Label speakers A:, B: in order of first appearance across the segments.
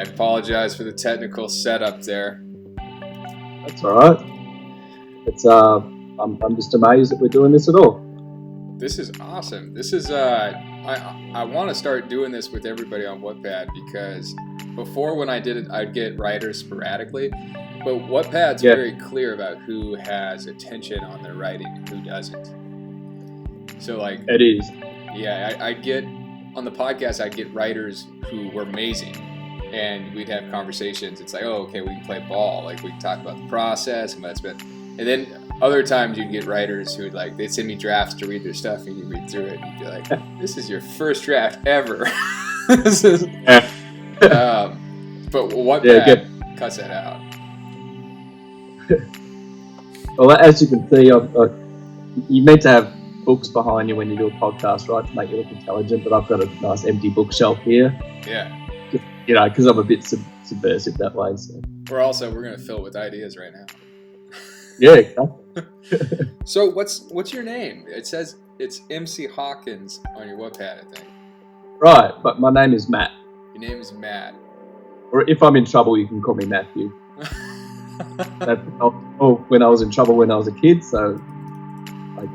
A: I apologize for the technical setup there.
B: That's all right. It's I'm just amazed that we're doing this at all.
A: This is awesome. This is I want to start doing this with everybody on Wattpad, because before, when I did it, I'd get writers sporadically, but Wattpad's very clear about who has attention on their writing and who doesn't. So like
B: it is.
A: Yeah, I'd get on the podcast. I'd get writers who were amazing, and we'd have conversations. It's like, oh, okay, we can play ball. Like, we can talk about the process and what's been. And then other times you'd get writers who like, they'd send me drafts to read their stuff, and you read through it, and you'd be like, this is your first draft ever. This is, but Wattpad cuts that out.
B: Well, as you can see, you meant to have books behind you when you do a podcast, right, to make you look intelligent, but I've got a nice empty bookshelf here.
A: Yeah.
B: You know, because I'm a bit subversive that way. So.
A: We're going to fill it with ideas right now.
B: Yeah, exactly.
A: So what's your name? It says it's MC Hawkins on your Wattpad, I think.
B: Right, but my name is Matt.
A: Your name is Matt.
B: Or if I'm in trouble, you can call me Matthew. When I was in trouble when I was a kid, so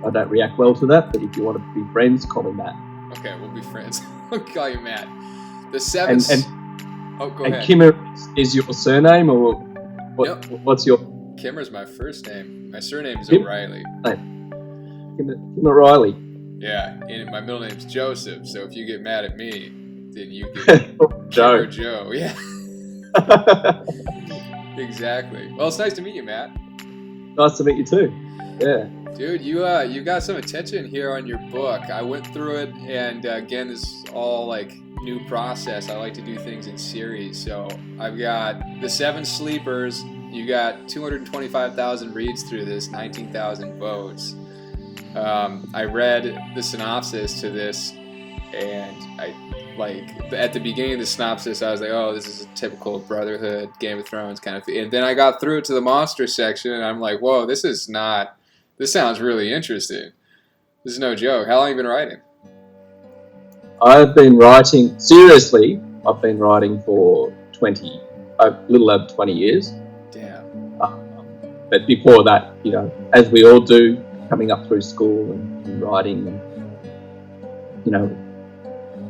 B: I don't react well to that. But if you want to be friends, call me Matt.
A: Okay, we'll be friends. I'll call you Matt. The seventh. Go ahead.
B: Kimmer is your surname, or what? Yep. What's your?
A: Kimmer's my first name. My surname is O'Reilly.
B: Kim O'Reilly.
A: Yeah, and my middle name's Joseph. So if you get mad at me, then you get
B: Joe.
A: Joe. Yeah. Exactly. Well, it's nice to meet you, Matt.
B: Nice to meet you too. Yeah.
A: Dude, you got some attention here on your book. I went through it, and again, this is all like new process. I like to do things in series. So I've got the 7 sleepers. You got 225,000 reads through this, 19,000 votes. I read the synopsis to this, and at the beginning of the synopsis, I was like, oh, this is a typical Brotherhood, Game of Thrones kind of thing. And then I got through to the monster section, and I'm like, whoa, this sounds really interesting. This is no joke. How long have you been writing?
B: I've been writing for a little over 20 years.
A: Damn.
B: But before that, you know, as we all do, coming up through school and writing and, you know,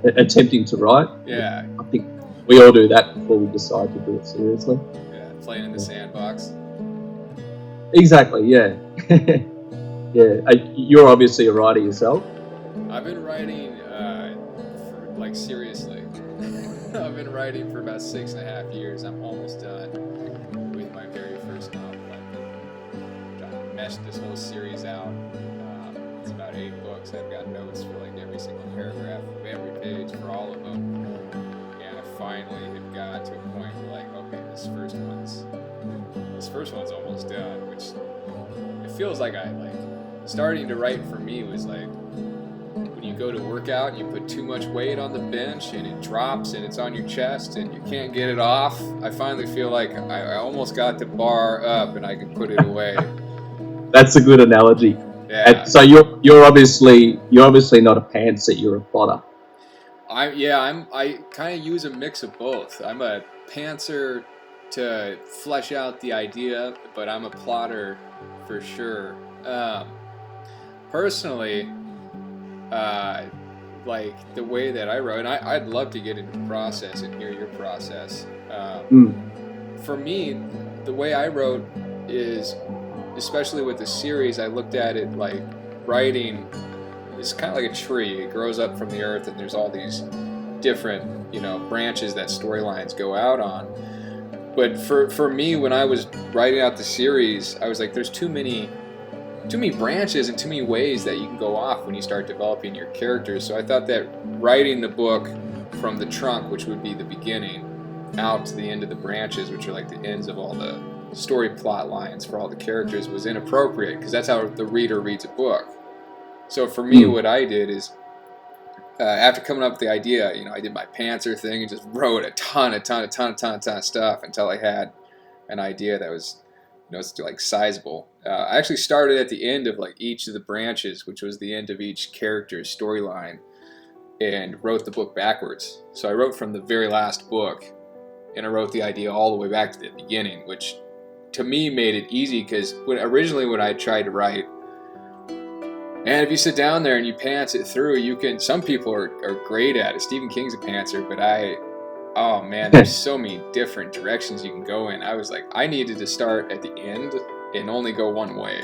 B: attempting to write.
A: Yeah.
B: I think we all do that before we decide to do it seriously.
A: Yeah, playing in the sandbox.
B: Exactly, yeah. Yeah. You're obviously a writer yourself.
A: I've been writing seriously. I've been writing for about 6.5 years. I'm almost done with my very first novel. I've meshed this whole series out. It's about 8 books. I've got notes for like every single paragraph of every page for all of them. And I finally have got to a point where like, okay, this first one's almost done, which it feels like starting to write for me was like when you go to work out and you put too much weight on the bench and it drops and it's on your chest and you can't get it off. I finally feel like I almost got the bar up and I can put it away.
B: That's a good analogy.
A: Yeah.
B: And so you're obviously not a pantser, you're a plotter.
A: I kind of use a mix of both. I'm a pantser to flesh out the idea, but I'm a plotter for sure. Personally, the way that I wrote, and I'd love to get into the process and hear your process. For me, the way I wrote is, especially with the series, I looked at it like writing is kind of like a tree. It grows up from the earth, and there's all these different, branches that storylines go out on. But for me, when I was writing out the series, I was like, there's too many branches and too many ways that you can go off when you start developing your characters. So I thought that writing the book from the trunk, which would be the beginning, out to the end of the branches, which are like the ends of all the story plot lines for all the characters, was inappropriate, because that's how the reader reads a book. So for me, what I did is, after coming up with the idea, I did my pantser thing and just wrote a ton of stuff until I had an idea that was, it's like sizable. I actually started at the end of like each of the branches, which was the end of each character's storyline, and wrote the book backwards. So I wrote from the very last book and I wrote the idea all the way back to the beginning, which to me made it easy because originally when I tried to write, and if you sit down there and you pants it through, some people are great at it. Stephen King's a pantser, but oh man, there's so many different directions you can go in. I was like, I needed to start at the end and only go one way.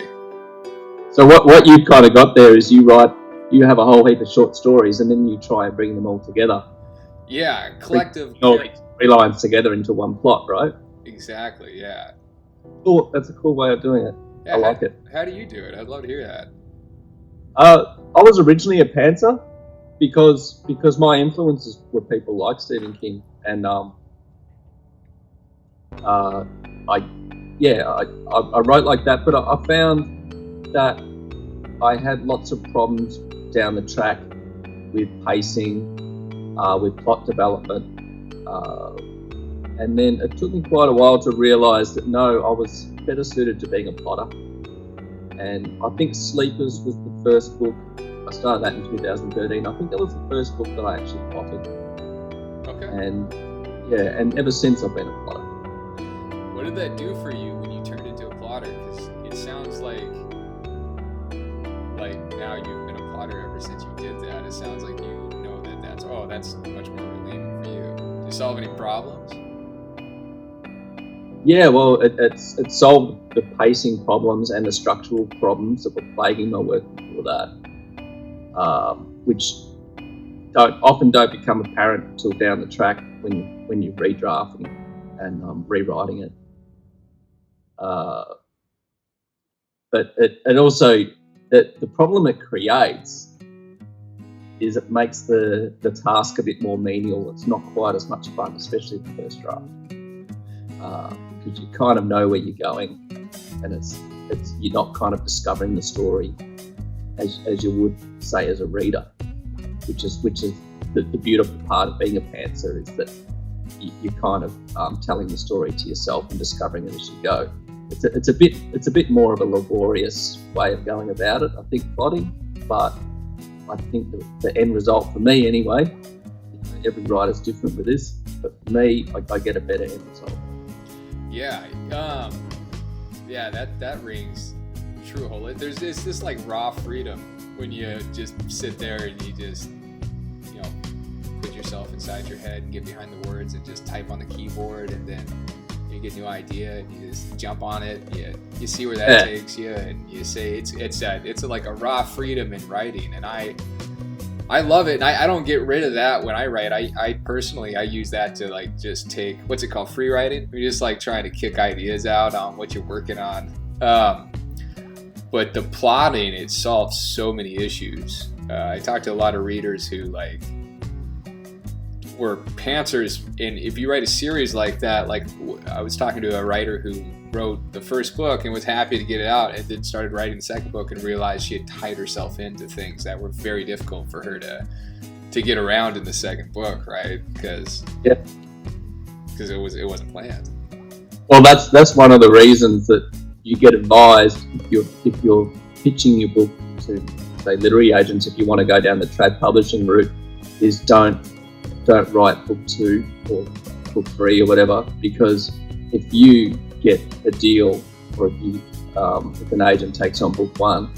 B: So what you kind of got there is you have a whole heap of short stories and then you try and bring them all together.
A: Yeah, collective.
B: All these three lines together into one plot, right?
A: Exactly, yeah.
B: Cool, that's a cool way of doing it.
A: Yeah,
B: I like it.
A: How do you do it? I'd love to hear that.
B: I was originally a pantser because my influences were people like Stephen King, and I wrote like that, but I found that I had lots of problems down the track with pacing, with plot development, and then it took me quite a while to realise that no, I was better suited to being a plotter. And I think Sleepers was the first book. I started that in 2013. I think that was the first book that I actually plotted. Okay. And ever since I've been a plotter.
A: What did that do for you when you turned into a plotter? Because it sounds like now you've been a plotter ever since you did that. It sounds like you know that's much more relieving for you. Do you solve any problems?
B: Yeah, well, it solved the pacing problems and the structural problems that were plaguing my work before that, which often don't become apparent until down the track when you're redrafting and rewriting it. But it also the problem it creates is it makes the task a bit more menial. It's not quite as much fun, especially the first draft. Because you kind of know where you're going, and it's you're not kind of discovering the story as you would say as a reader, which is the beautiful part of being a pantser, is that you're kind of telling the story to yourself and discovering it as you go. It's a bit more of a laborious way of going about it, I think, plotting, but I think the end result for me anyway, every writer's different with this, but for me, I get a better end result.
A: Yeah, that rings true. There's this like raw freedom when you just sit there and you just, put yourself inside your head and get behind the words and just type on the keyboard, and then you get a new idea and you just jump on it. You see where that takes you, and you say it's like a raw freedom in writing, and I love it, and I don't get rid of that when I write. I personally use that to like just take, what's it called, free writing. You're just like trying to kick ideas out on what you're working on. But the plotting, it solves so many issues. I talked to a lot of readers who like were pantsers, and if you write a series like that, like I was talking to a writer who wrote the first book and was happy to get it out, and then started writing the second book and realized she had tied herself into things that were very difficult for her to get around in the second book, right? Because it wasn't planned. Well,
B: that's one of the reasons that you get advised if you're pitching your book to, say, literary agents, if you want to go down the trad publishing route, is don't write book 2 or book 3 or whatever, because if you get a deal, or if an agent takes on book 1,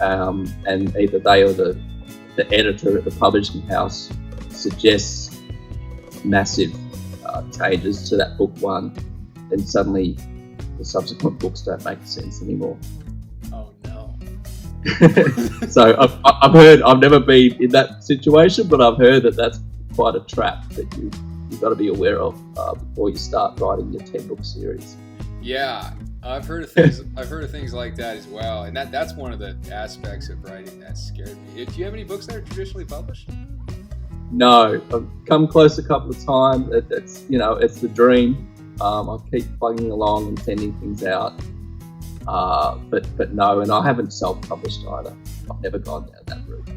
B: and either they or the editor at the publishing house suggests massive changes to that book 1, then suddenly the subsequent books don't make sense anymore.
A: Oh no.
B: So I've never been in that situation, but I've heard that that's quite a trap that you've got to be aware of before you start writing your 10-book series.
A: Yeah, I've heard of things like that as well, and that's one of the aspects of writing that scared me. Do you have any books that are traditionally published?
B: No, I've come close a couple of times. It's the dream. I keep plugging along and sending things out, but no, and I haven't self-published either. I've never gone down that route.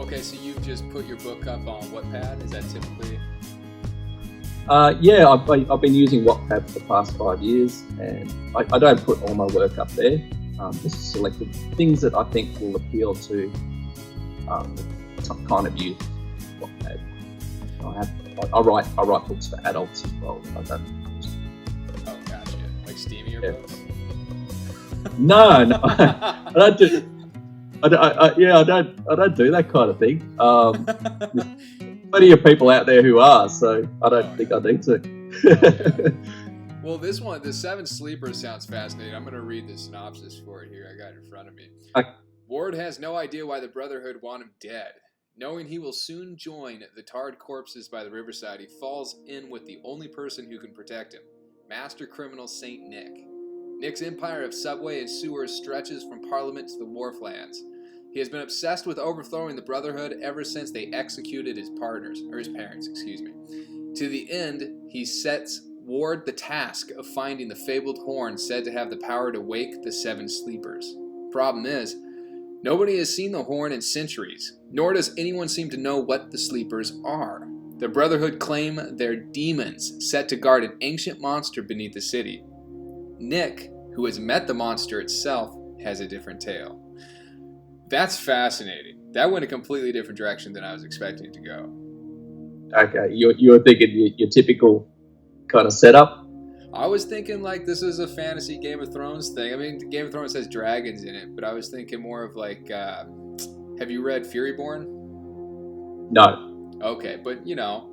A: Okay, so you've just put your book up on wattpad? Is that typically?
B: Yeah, I've been using wattpad for the past 5 years, and I don't put all my work up there. Just selected things that I think will appeal to some kind of youth. Wattpad. I have I write books for adults as well. I don't.
A: Oh, gotcha. Like steamier books.
B: No, I don't do. I don't do that kind of thing. There's plenty of people out there who are, so I don't think I need to.
A: Well, this one, The Seven Sleepers, sounds fascinating. I'm going to read the synopsis for it here. I got it in front of me. Ward has no idea why the Brotherhood want him dead. Knowing he will soon join the tarred corpses by the riverside, he falls in with the only person who can protect him, master criminal Saint Nick. Nick's empire of subway and sewers stretches from Parliament to the Wharflands. He has been obsessed with overthrowing the Brotherhood ever since they executed his parents. To the end, he sets Ward the task of finding the fabled horn said to have the power to wake the Seven Sleepers. Problem is, nobody has seen the horn in centuries, nor does anyone seem to know what the Sleepers are. The Brotherhood claim they're demons set to guard an ancient monster beneath the city. Nick, who has met the monster itself, has a different tale. That's fascinating. That went a completely different direction than I was expecting it to go.
B: Okay, you were thinking your typical kind of setup?
A: I was thinking like this is a fantasy Game of Thrones thing. I mean, Game of Thrones has dragons in it, but I was thinking more of like, have you read Furyborn?
B: No.
A: Okay, but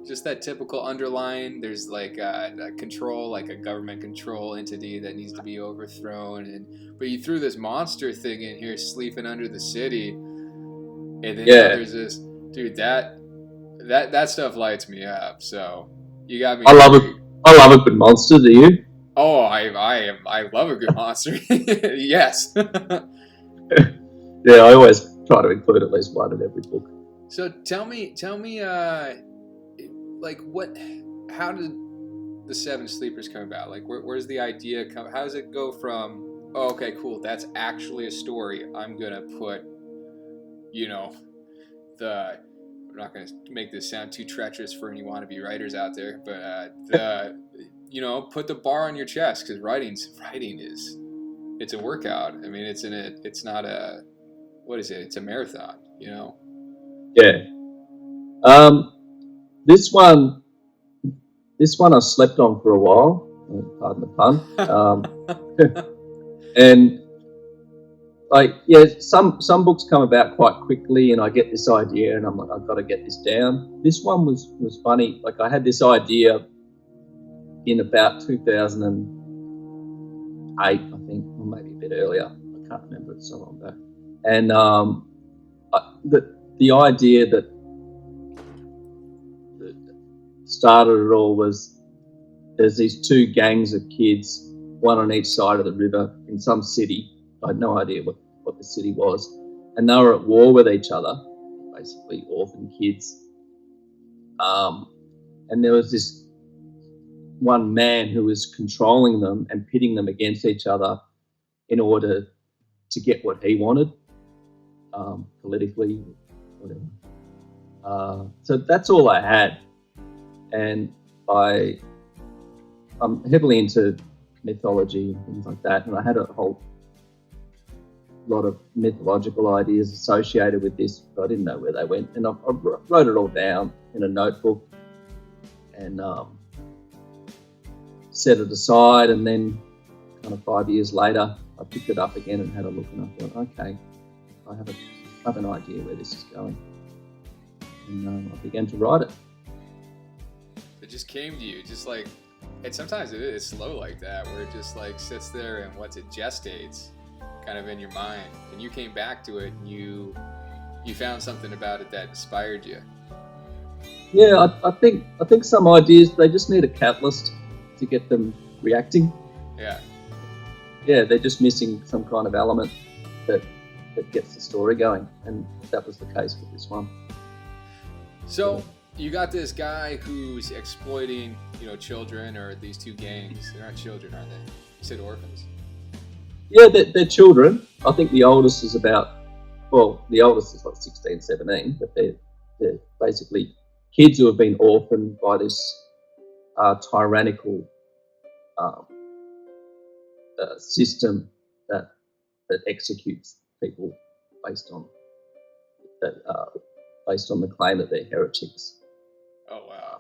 A: just that typical underlying, there's like a control, like a government control entity that needs to be overthrown, but you threw this monster thing in here sleeping under the city, and then there's this dude that stuff lights me up. So you got me.
B: I love a good monster. Do you?
A: Oh, I love a good monster. Yes.
B: Yeah, I always try to include at least one in every book.
A: So tell me, like how did the Seven Sleepers come about? Like, where's the idea come? How does it go from, oh, okay, cool, that's actually a story. I'm gonna put, I'm not gonna make this sound too treacherous for any wannabe writers out there, but put the bar on your chest, because writing is, it's a workout. I mean, it's not a, what is it? It's a marathon,
B: Yeah. This one I slept on for a while. Pardon the pun. And some books come about quite quickly, and I get this idea, and I'm like, I've got to get this down. This one was funny. Like, I had this idea in about 2008, I think, or maybe a bit earlier. I can't remember, it's so long ago. And the idea that started it all was there's these two gangs of kids, one on each side of the river in some city. I had no idea what the city was. And they were at war with each other, basically orphan kids. And there was this one man who was controlling them and pitting them against each other in order to get what he wanted, politically, whatever. So that's all I had. And I'm heavily into mythology and things like that, and I had a whole lot of mythological ideas associated with this, but I didn't know where they went. And I wrote it all down in a notebook and set it aside, and then kind of 5 years later I picked it up again and had a look, and I thought, okay, I have an idea where this is going. And I began to write it.
A: It just came to you, just like, and sometimes it is slow like that, where it just like sits there and it gestates kind of in your mind, and you came back to it and you found something about it that inspired you.
B: Yeah, I think some ideas, they just need a catalyst to get them reacting.
A: Yeah,
B: they're just missing some kind of element that gets the story going, and that was the case with this one.
A: So you got this guy who's exploiting, children, or these two gangs. They're not children, are they? You said orphans?
B: Yeah, they're children. I think the oldest is like 16, 17, but they're basically kids who have been orphaned by this tyrannical system that executes people based on the claim that they're heretics.
A: Oh, wow.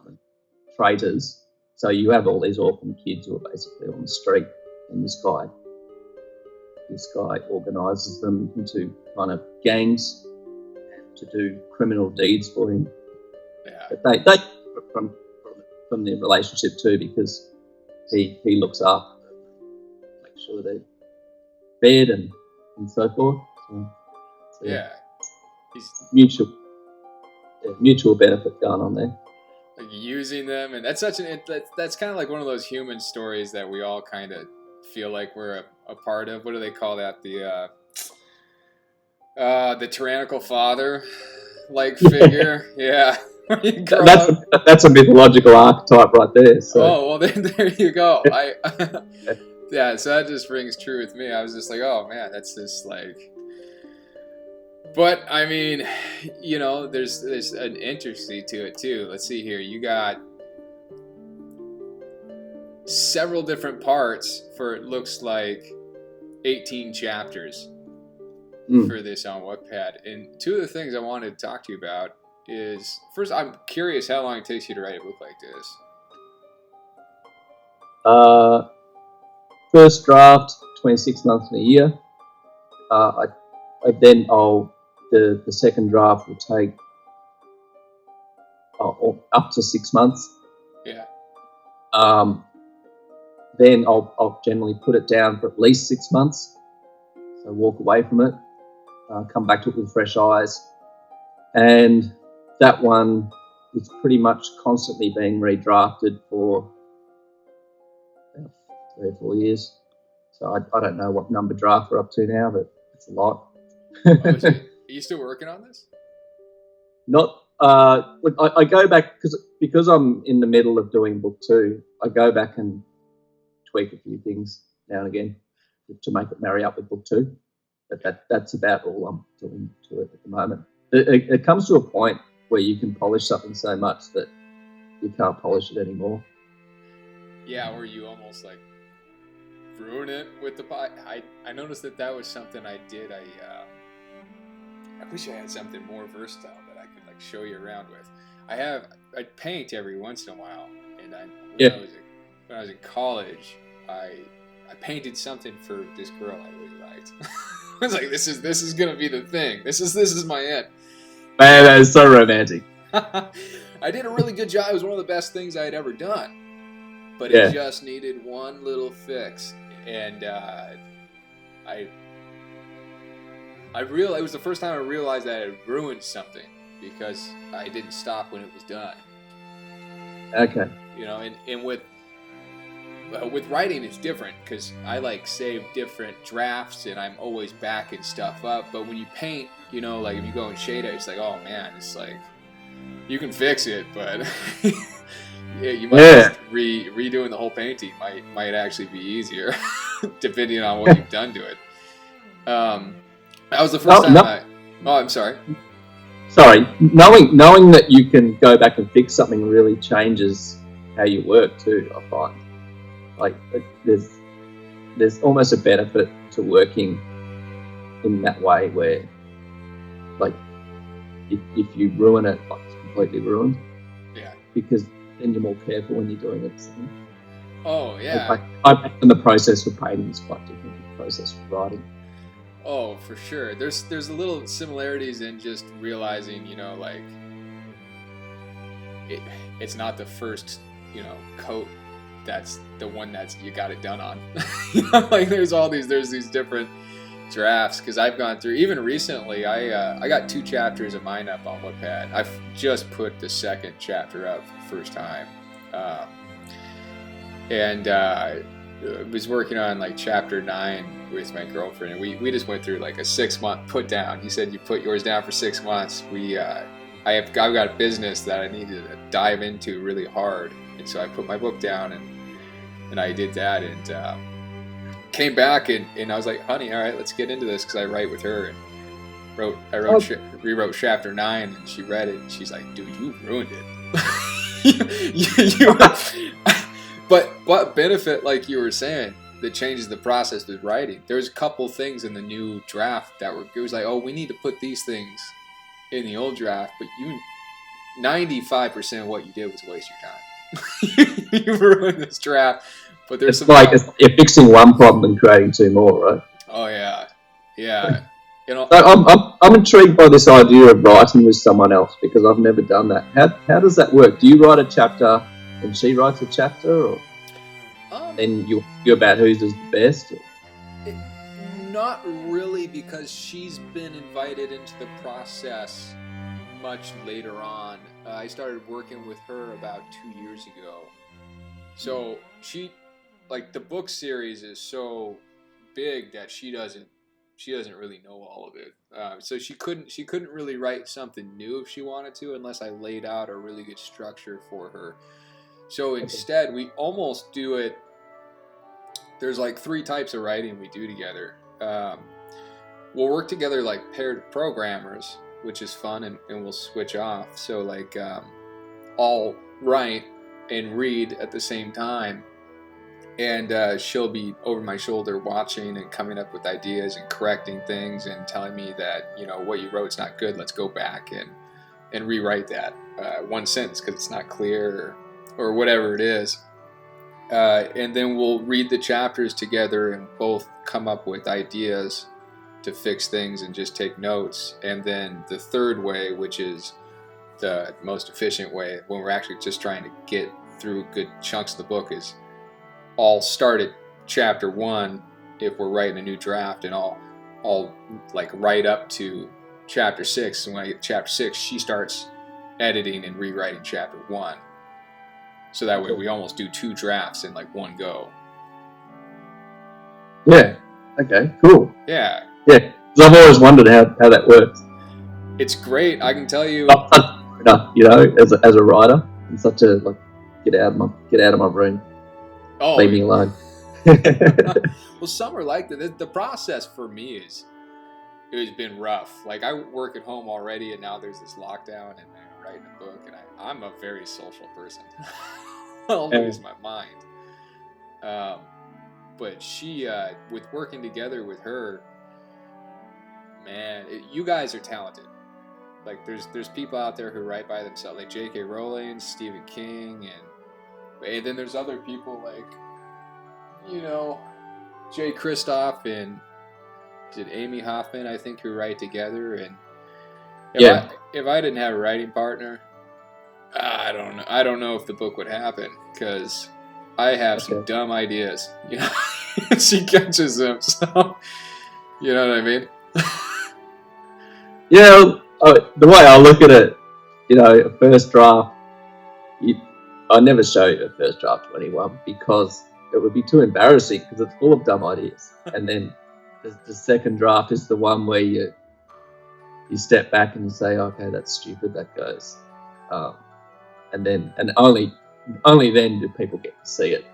B: traitors. So you have all these orphan kids who are basically on the street, and this guy organises them into kind of gangs to do criminal deeds for him.
A: Yeah.
B: But they from the relationship too, because he looks up, make sure they're fed and so forth. So
A: yeah. He's
B: mutual benefit going on there.
A: Like using them, and that's that's kind of like one of those human stories that we all kind of feel like we're a part of. What do they call that? The tyrannical father like figure. Yeah.
B: That's a mythological archetype right there. So.
A: Oh well, then there you go. Yeah, so that just rings true with me. I was just like, oh man, that's just like. But I mean, you know, there's an intricacy to it too. Let's see here. You got several different parts for, it looks like 18 chapters for this on Wattpad. And two of the things I wanted to talk to you about is, first, I'm curious how long it takes you to write a book like this.
B: First draft, 26 months and a year. The second draft will take up to 6 months.
A: Yeah.
B: Then I'll generally put it down for at least 6 months. So walk away from it, come back to it with fresh eyes. And that one is pretty much constantly being redrafted for about 3 or 4 years. So I don't know what number draft we're up to now, but it's a lot.
A: Are you still working on this?
B: Not. Look, I go back because I'm in the middle of doing book 2. I go back and tweak a few things now and again to make it marry up with book 2. But that's about all I'm doing to it at the moment. It comes to a point where you can polish something so much that you can't polish it anymore.
A: Yeah, or you almost like ruin it with the pot. I noticed that was something I did. I wish I had something more versatile that I could like show you around with. I paint every once in a while, and when I was in college, I painted something for this girl I really liked. I was like, this is gonna be the thing. This is my end.
B: Man, that is so romantic.
A: I did a really good job. It was one of the best things I had ever done, but it just needed one little fix, and it was the first time I realized that I had ruined something because I didn't stop when it was done.
B: Okay.
A: You know, and with writing it's different because I like save different drafts and I'm always backing stuff up. But when you paint, you know, like if you go and shade it, it's like, oh man, it's like you can fix it, but yeah, you might just redoing the whole painting might actually be easier depending on what you've done to it. That was the first time I'm sorry.
B: Sorry. Knowing that you can go back and fix something really changes how you work too, I find. Like there's almost a benefit to working in that way where like if you ruin it, like it's completely ruined.
A: Yeah. Because
B: then you're more careful when you're doing it. So.
A: Oh yeah.
B: I find the process for painting is quite different from the process for writing.
A: Oh, for sure. There's a little similarities in just realizing, you know, like it's not the first, you know, coat that's the one that's you got it done on. You know, like there's these different drafts because I've gone through even recently. I got 2 chapters of mine up on Wattpad. I've just put the second chapter up for the first time, and was working on like chapter 9 with my girlfriend, and we just went through like a 6-month put down. He said you put yours down for 6 months. I've got a business that I needed to dive into really hard, and so I put my book down and I did that and came back and I was like, honey, all right, let's get into this because I write with her and rewrote chapter 9 and she read it and she's like, dude, you ruined it. But benefit, like you were saying, that changes the process with writing. There's a couple things in the new draft that it was like, oh, we need to put these things in the old draft, but 95% of what you did was waste your time. You ruined this draft. But there's
B: it's like you're fixing one problem and creating two more, right?
A: Oh yeah, yeah.
B: So I'm intrigued by this idea of writing with someone else because I've never done that. How does that work? Do you write a chapter and she writes a chapter, or then you about who's the best?
A: Not really, because she's been invited into the process much later on. I started working with her about 2 years ago. So she, like, the book series is so big that she doesn't really know all of it. So she couldn't really write something new if she wanted to, unless I laid out a really good structure for her. So instead, we almost do it. There's like 3 types of writing we do together. We'll work together like paired programmers, which is fun, and we'll switch off. So like I'll write and read at the same time, and she'll be over my shoulder watching and coming up with ideas and correcting things and telling me that, you know, what you wrote's not good, let's go back and rewrite that one sentence because it's not clear, or whatever it is. And then we'll read the chapters together and both come up with ideas to fix things and just take notes. And then the third way, which is the most efficient way when we're actually just trying to get through good chunks of the book, is I'll start at chapter 1 if we're writing a new draft, and I'll like write up to chapter 6. And when I get to chapter 6, she starts editing and rewriting chapter 1. So that way we almost do 2 drafts in like one go.
B: Yeah. Okay. Cool.
A: Yeah.
B: Yeah. Because I've always wondered how that works.
A: It's great. I can tell you.
B: You know, as a writer, I'm such a like get out of my room.
A: Oh,
B: leave me alone.
A: Well, some are like that. The process for me has been rough. Like, I work at home already, and now there's this lockdown, and I'm writing a book, and I'm a very social person. I'll lose my mind. But she, with working together with her, man, you guys are talented. Like, there's people out there who write by themselves, like J.K. Rowling, Stephen King, and then there's other people like, you know, Jay Kristoff and Amy Hoffman, I think, who write together. And if I didn't have a writing partner, I don't know if the book would happen, because I have some dumb ideas. You know, she catches them, so you know what I mean.
B: Yeah, the way I look at it, you know, a first draft, I never show a first draft to anyone because it would be too embarrassing, because it's full of dumb ideas. And then the second draft is the one where you step back and you say, okay, that's stupid, that goes. And only then do people get to see it.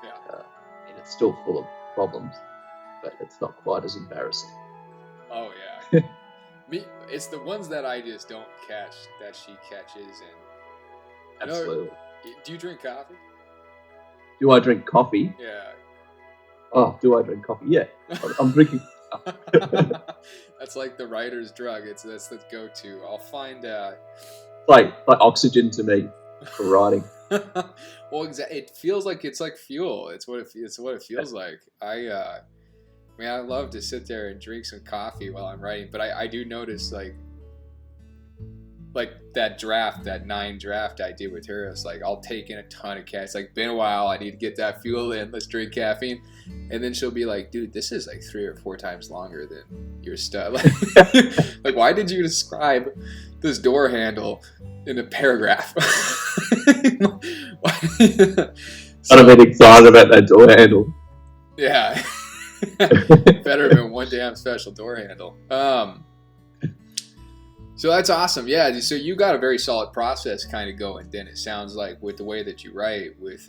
B: Yeah. And it's still full of problems, but it's not quite as embarrassing.
A: Oh yeah. It's the ones that I just don't catch that she catches. And
B: absolutely.
A: Do you drink coffee?
B: Do I drink coffee?
A: Yeah.
B: Oh, do I drink coffee? Yeah, I'm drinking.
A: That's like the writer's drug. That's the go-to. I'll find.
B: Like oxygen to me for writing.
A: Well, it feels like it's like fuel. It's what it feels like. I love to sit there and drink some coffee while I'm writing, but I do notice like that 9 draft I did with her. It's like I'll take in a ton of caffeine. It's like, been a while. I need to get that fuel in. Let's drink caffeine, and then she'll be like, "Dude, this is like 3 or 4 times longer than your stuff. Like, why did you describe this door handle in a paragraph?"
B: I'd have been excited about that door handle.
A: Yeah. Better than one damn special door handle. So that's awesome. Yeah. So you got a very solid process kind of going. Then it sounds like, with the way that you write, with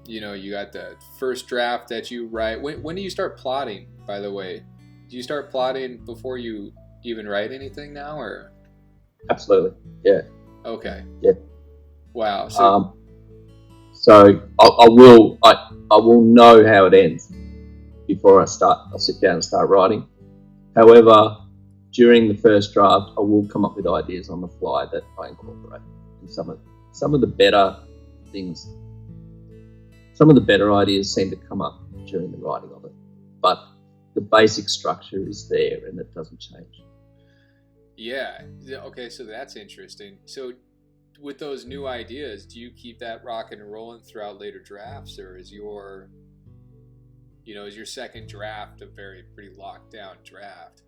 A: you got the first draft that you write. When do you start plotting? By the way, do you start plotting before you even write anything now, or?
B: Absolutely. Yeah.
A: Okay.
B: Yeah.
A: Wow.
B: So I will know how it ends before I'll sit down and start writing. However, during the first draft, I will come up with ideas on the fly that I incorporate. And some of the better things. Some of the better ideas seem to come up during the writing of it, but the basic structure is there and it doesn't change.
A: Yeah. Okay, so that's interesting. So with those new ideas, do you keep that rocking and rolling throughout later drafts, or is your second draft a pretty locked down draft?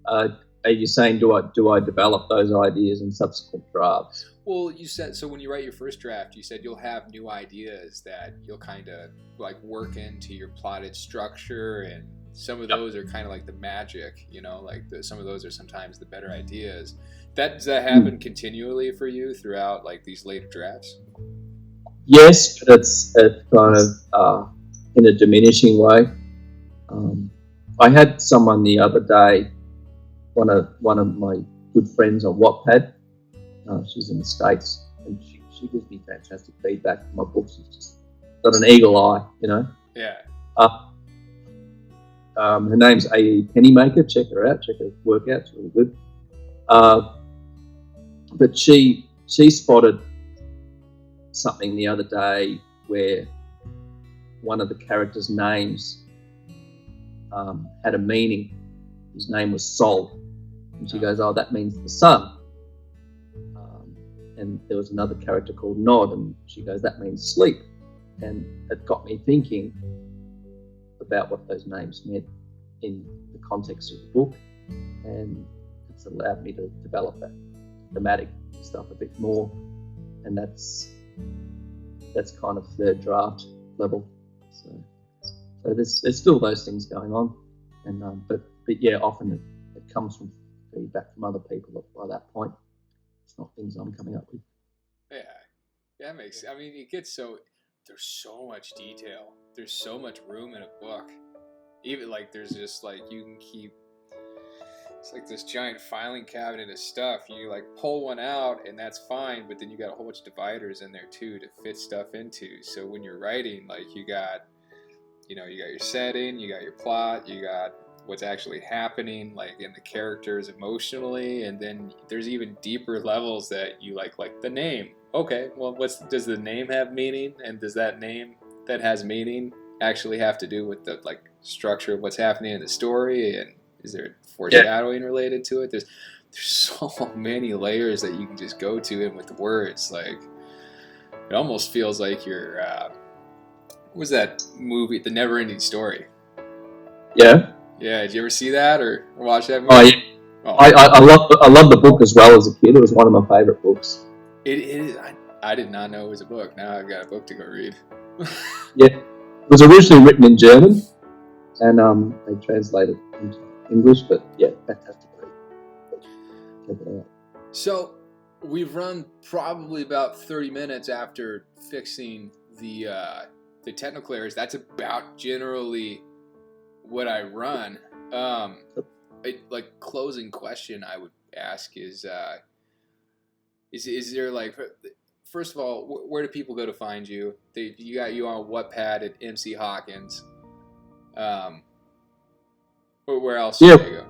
B: Are you saying do I develop those ideas in subsequent drafts?
A: Well, you said, so when you write your first draft, you said you'll have new ideas that you'll kind of like work into your plotted structure, and some of those are kind of like the magic, like some of those are sometimes the better ideas. Does that happen continually for you throughout like these later drafts?
B: Yes, but it's kind of in a diminishing way. I had someone the other day, one of my good friends on Wattpad. She's in the States, and she gives me fantastic feedback on my books. She's just got an eagle eye,
A: Yeah.
B: Her name's A.E. Pennymaker. Check her out. Check her work out. It's really good. But she spotted something the other day where one of the characters' names had a meaning. His name was Sol. And she goes, oh, that means the sun. And there was another character called Nod, and she goes, that means sleep. And it got me thinking about what those names meant in the context of the book, and it's allowed me to develop that thematic stuff a bit more, and that's kind of third draft level. So there's still those things going on, and but yeah, often it comes from feedback from other people by that point. It's not things I'm coming up with.
A: Yeah, that makes. I mean, there's so much detail. There's so much room in a book. Even like there's just like you can keep. It's like this giant filing cabinet of stuff. You like pull one out and that's fine, but then you got a whole bunch of dividers in there too to fit stuff into. So when you're writing, like you got your setting, you got your plot, you got what's actually happening, like in the characters emotionally, and then there's even deeper levels that you like the name. Okay, well, does the name have meaning, and does that name that has meaning actually have to do with the like structure of what's happening in the story, and is there foreshadowing related to it? There's so many layers that you can just go to, and with the words, like it almost feels like you're what was that movie, The Never Ending Story?
B: Yeah.
A: Did you ever see that or watch that movie?
B: Oh yeah. Oh. I love the book as well as a kid. It was one of my favorite books.
A: It is. I did not know it was a book. Now I've got a book to go read.
B: Yeah, it was originally written in German, and they translated it into English. But yeah, fantastic read. Check it out.
A: So we've run probably about 30 minutes after fixing the technical errors. That's about generally what I run. Like closing question I would ask is there like, first of all, where do people go to find you? You got you on Wattpad at MC Hawkins. Where else do they go?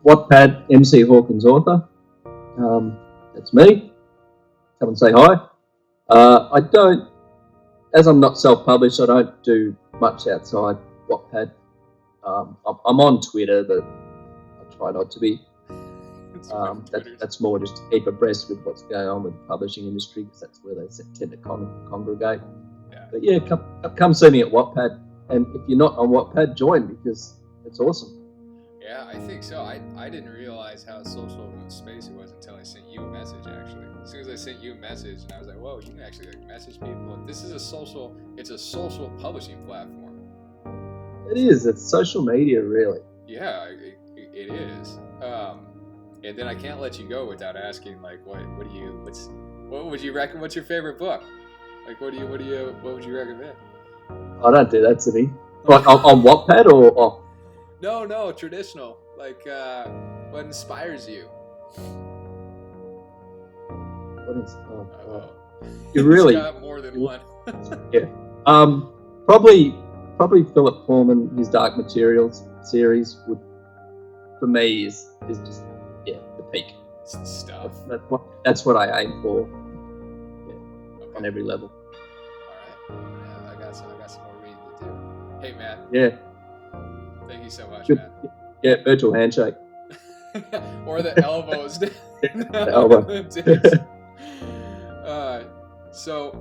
B: Wattpad, MC Hawkins author. That's me. Come and say hi. I don't, as I'm not self-published, I don't do much outside Wattpad. I'm on Twitter, but I try not to be. That's more just to keep abreast with what's going on with the publishing industry, because that's where they tend to congregate. Yeah. But yeah, come see me at Wattpad, and if you're not on Wattpad, join, because it's awesome.
A: Yeah, I think so. I didn't realize how social of a space it was until I sent you a message, actually. As soon as I sent you a message, and I was like, whoa, you can actually like message people. This is it's a social publishing platform.
B: It is. It's social media, really.
A: Yeah, it is. And then I can't let you go without asking, like, what would you recommend? What's your favorite book? Like, what would you recommend?
B: I don't do that to me. Like on Wattpad or?
A: No, traditional. Like, what inspires you?
B: What is? You really
A: got more than one.
B: Yeah. Probably Philip Pullman, his Dark Materials series would, for me, is just the peak.
A: It's the stuff.
B: That's what I aim for. on every level.
A: All right. Yeah, I got some more reading to do. Hey, man.
B: Yeah.
A: Thank you so much,
B: Good.
A: man.
B: Yeah, virtual handshake.
A: Or the elbows.
B: The elbow.
A: So